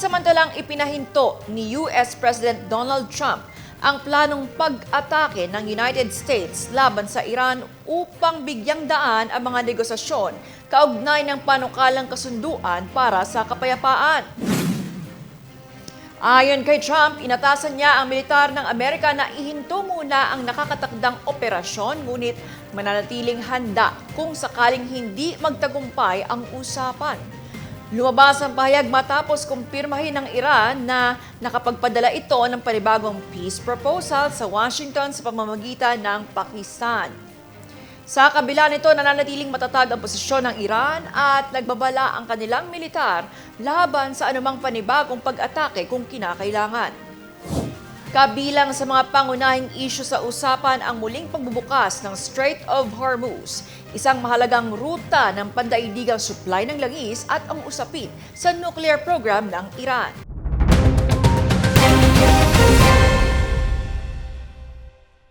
Pansamantalang ipinahinto ni US President Donald Trump ang planong pag-atake ng United States laban sa Iran upang bigyang daan ang mga negosasyon kaugnay ng panukalang kasunduan para sa kapayapaan. Ayon kay Trump, inatasan niya ang militar ng Amerika na ihinto muna ang nakakatakdang operasyon ngunit mananatiling handa kung sakaling hindi magtagumpay ang usapan. Lumabas ang pahayag matapos kumpirmahin ng Iran na nakapagpadala ito ng panibagong peace proposal sa Washington sa pamamagitan ng Pakistan. Sa kabila nito, nananatiling matatag ang posisyon ng Iran at nagbabala ang kanilang militar laban sa anumang panibagong pag-atake kung kinakailangan. Kabilang sa mga pangunahing isyu sa usapan ang muling pagbubukas ng Strait of Hormuz, isang mahalagang ruta ng pandaigdigang supply ng langis at ang usapin sa nuclear program ng Iran.